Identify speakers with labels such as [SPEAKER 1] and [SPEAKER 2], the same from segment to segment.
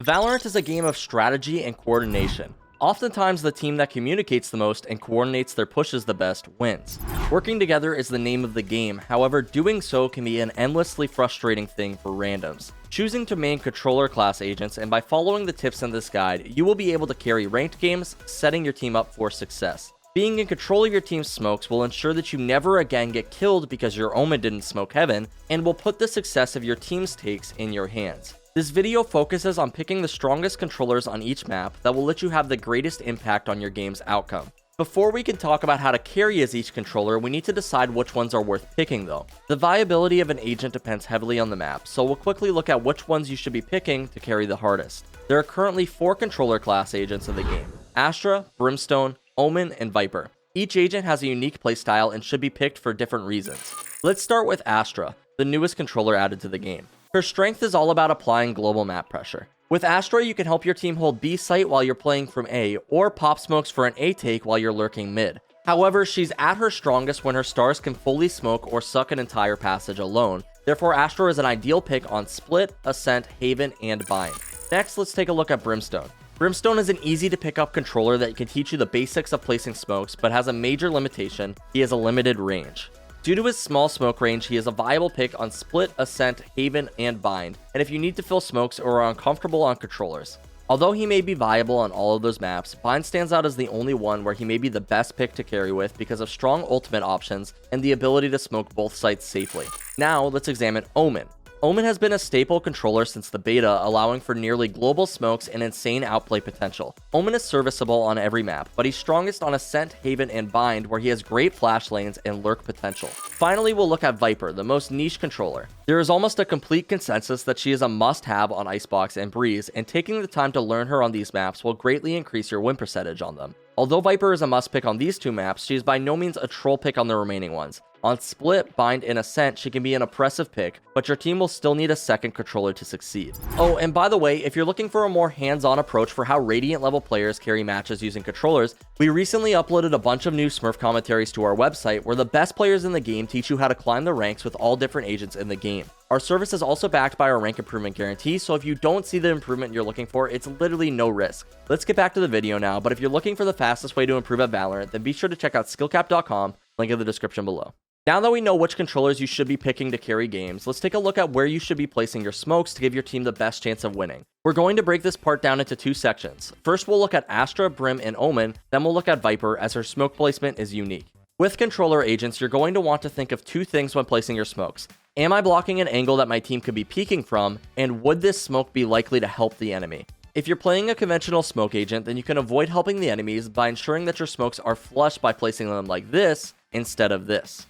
[SPEAKER 1] Valorant is a game of strategy and coordination. Oftentimes, the team that communicates the most and coordinates their pushes the best wins. Working together is the name of the game, however, doing so can be an endlessly frustrating thing for randoms. Choosing to main controller class agents, and by following the tips in this guide, you will be able to carry ranked games, setting your team up for success. Being in control of your team's smokes will ensure that you never again get killed because your Omen didn't smoke heaven, and will put the success of your team's takes in your hands. This video focuses on picking the strongest controllers on each map that will let you have the greatest impact on your game's outcome. Before we can talk about how to carry as each controller, we need to decide which ones are worth picking though. The viability of an agent depends heavily on the map, so we'll quickly look at which ones you should be picking to carry the hardest. There are currently 4 controller class agents in the game: Astra, Brimstone, Omen, and Viper. Each agent has a unique playstyle and should be picked for different reasons. Let's start with Astra, the newest controller added to the game. Her strength is all about applying global map pressure. With Astra, you can help your team hold B site while you're playing from A, or pop smokes for an A take while you're lurking mid. However, she's at her strongest when her stars can fully smoke or suck an entire passage alone. Therefore, Astra is an ideal pick on Split, Ascent, Haven, and Bind. Next, let's take a look at Brimstone. Brimstone is an easy to pick up controller that can teach you the basics of placing smokes, but has a major limitation: he has a limited range. Due to his small smoke range, he is a viable pick on Split, Ascent, Haven, and Bind, and if you need to fill smokes or are uncomfortable on controllers. Although he may be viable on all of those maps, Bind stands out as the only one where he may be the best pick to carry with because of strong ultimate options and the ability to smoke both sites safely. Now, let's examine Omen. Omen has been a staple controller since the beta, allowing for nearly global smokes and insane outplay potential. Omen is serviceable on every map, but he's strongest on Ascent, Haven, and Bind, where he has great flash lanes and lurk potential. Finally, we'll look at Viper, the most niche controller. There is almost a complete consensus that she is a must-have on Icebox and Breeze, and taking the time to learn her on these maps will greatly increase your win percentage on them. Although Viper is a must pick on these 2 maps, she is by no means a troll pick on the remaining ones. On Split, Bind, and Ascent, she can be an oppressive pick, but your team will still need a second controller to succeed. Oh, and by the way, if you're looking for a more hands-on approach for how Radiant level players carry matches using controllers, we recently uploaded a bunch of new Smurf commentaries to our website where the best players in the game teach you how to climb the ranks with all different agents in the game. Our service is also backed by our rank improvement guarantee, so if you don't see the improvement you're looking for, it's literally no risk. Let's get back to the video now, but if you're looking for the fastest way to improve at Valorant, then be sure to check out SkillCapped.com, link in the description below. Now that we know which controllers you should be picking to carry games, let's take a look at where you should be placing your smokes to give your team the best chance of winning. We're going to break this part down into 2 sections. First, we'll look at Astra, Brim, and Omen, then we'll look at Viper, as her smoke placement is unique. With controller agents, you're going to want to think of 2 things when placing your smokes. Am I blocking an angle that my team could be peeking from, and would this smoke be likely to help the enemy? If you're playing a conventional smoke agent, then you can avoid helping the enemies by ensuring that your smokes are flush by placing them like this instead of this.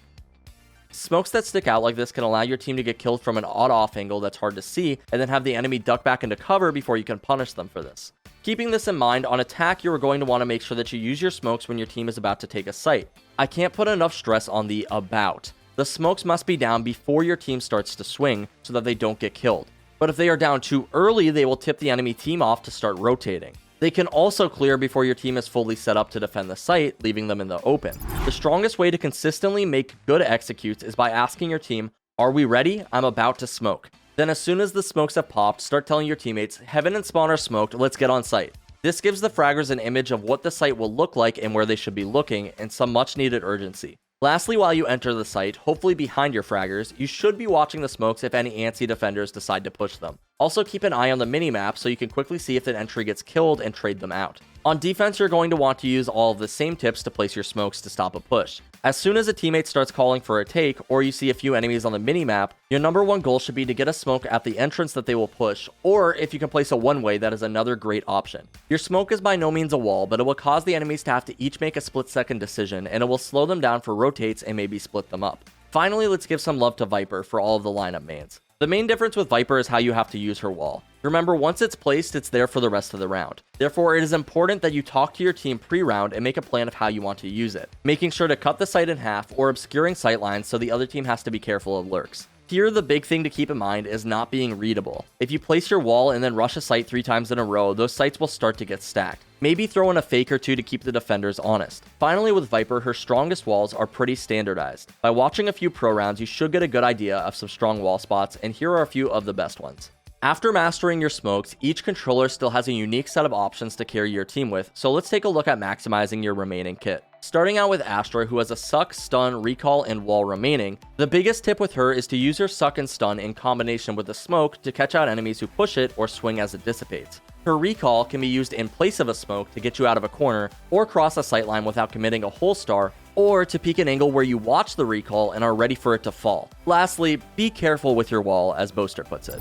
[SPEAKER 1] Smokes that stick out like this can allow your team to get killed from an odd off angle that's hard to see, and then have the enemy duck back into cover before you can punish them for this. Keeping this in mind, on attack you are going to want to make sure that you use your smokes when your team is about to take a site. I can't put enough stress on the about. The smokes must be down before your team starts to swing so that they don't get killed. But if they are down too early, they will tip the enemy team off to start rotating. They can also clear before your team is fully set up to defend the site, leaving them in the open. The strongest way to consistently make good executes is by asking your team, "Are we ready? I'm about to smoke." Then as soon as the smokes have popped, start telling your teammates, "Heaven and spawn are smoked, let's get on site." This gives the fraggers an image of what the site will look like and where they should be looking, and some much needed urgency. Lastly, while you enter the site, hopefully behind your fraggers, you should be watching the smokes if any antsy defenders decide to push them. Also keep an eye on the minimap so you can quickly see if an entry gets killed and trade them out. On defense, you're going to want to use all of the same tips to place your smokes to stop a push. As soon as a teammate starts calling for a take, or you see a few enemies on the minimap, your number 1 goal should be to get a smoke at the entrance that they will push, or if you can place a one-way, that is another great option. Your smoke is by no means a wall, but it will cause the enemies to have to each make a split-second decision, and it will slow them down for rotates and maybe split them up. Finally, let's give some love to Viper for all of the lineup mains. The main difference with Viper is how you have to use her wall. Remember, once it's placed, it's there for the rest of the round. Therefore, it is important that you talk to your team pre-round and make a plan of how you want to use it, making sure to cut the site in half or obscuring sight lines so the other team has to be careful of lurks. Here, the big thing to keep in mind is not being readable. If you place your wall and then rush a site 3 times in a row, those sites will start to get stacked. Maybe throw in a fake or 2 to keep the defenders honest. Finally, with Viper, her strongest walls are pretty standardized. By watching a few pro rounds, you should get a good idea of some strong wall spots, and here are a few of the best ones. After mastering your smokes, each controller still has a unique set of options to carry your team with, so let's take a look at maximizing your remaining kit. Starting out with Astra, who has a suck, stun, recall, and wall remaining, the biggest tip with her is to use her suck and stun in combination with the smoke to catch out enemies who push it or swing as it dissipates. Her recall can be used in place of a smoke to get you out of a corner or cross a sightline without committing a whole star, or to peek an angle where you watch the recall and are ready for it to fall. Lastly, be careful with your wall, as Boaster puts it.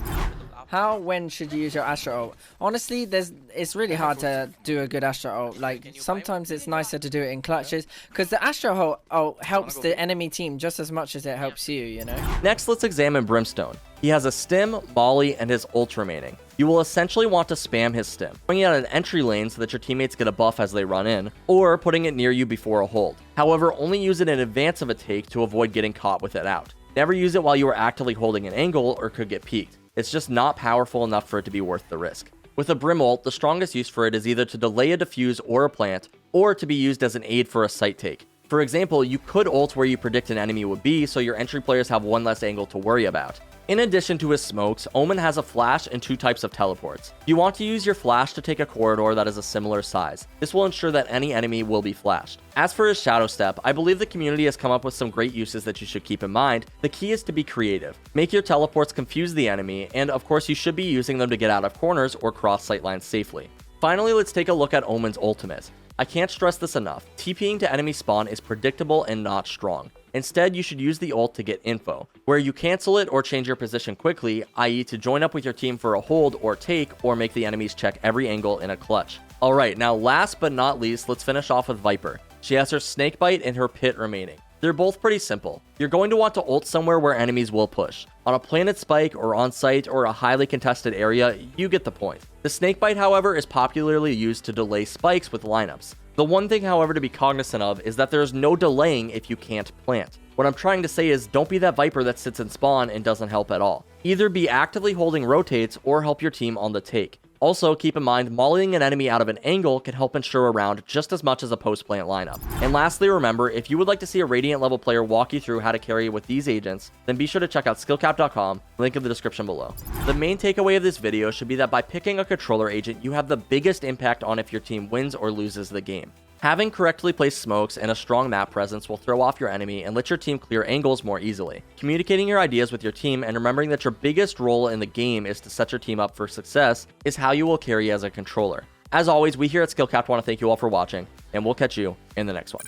[SPEAKER 2] When should you use your Astra ult? Honestly, it's really hard to do a good Astra ult. Like, sometimes it's nicer to do it in clutches, because the Astra ult helps the enemy team just as much as it helps you, you know?
[SPEAKER 1] Next, let's examine Brimstone. He has a stim, molly, and his ult remaining. You will essentially want to spam his stim, putting it at an entry lane so that your teammates get a buff as they run in, or putting it near you before a hold. However, only use it in advance of a take to avoid getting caught with it out. Never use it while you are actively holding an angle or could get peeked. It's just not powerful enough for it to be worth the risk. With a Brim ult, the strongest use for it is either to delay a defuse or a plant, or to be used as an aid for a sight take. For example, you could ult where you predict an enemy would be, so your entry players have one less angle to worry about. In addition to his smokes, Omen has a flash and 2 types of teleports. You want to use your flash to take a corridor that is a similar size. This will ensure that any enemy will be flashed. As for his shadow step, I believe the community has come up with some great uses that you should keep in mind. The key is to be creative. Make your teleports confuse the enemy, and of course you should be using them to get out of corners or cross sightlines safely. Finally, let's take a look at Omen's ultimate. I can't stress this enough. TPing to enemy spawn is predictable and not strong. Instead, you should use the ult to get info, where you cancel it or change your position quickly, i.e. to join up with your team for a hold or take, or make the enemies check every angle in a clutch. Alright, now last but not least, let's finish off with Viper. She has her Snakebite and her Pit remaining. They're both pretty simple. You're going to want to ult somewhere where enemies will push. On a planted spike or on site or a highly contested area, you get the point. The Snakebite, however, is popularly used to delay spikes with lineups. The one thing, however, to be cognizant of is that there's no delaying if you can't plant. What I'm trying to say is don't be that Viper that sits in spawn and doesn't help at all. Either be actively holding rotates or help your team on the take. Also, keep in mind, mollying an enemy out of an angle can help ensure a round just as much as a post-plant lineup. And lastly, remember, if you would like to see a Radiant level player walk you through how to carry with these agents, then be sure to check out SkillCapped.com, link in the description below. The main takeaway of this video should be that by picking a controller agent, you have the biggest impact on if your team wins or loses the game. Having correctly placed smokes and a strong map presence will throw off your enemy and let your team clear angles more easily. Communicating your ideas with your team and remembering that your biggest role in the game is to set your team up for success is how you will carry as a controller. As always, we here at SkillCapped want to thank you all for watching, and we'll catch you in the next one.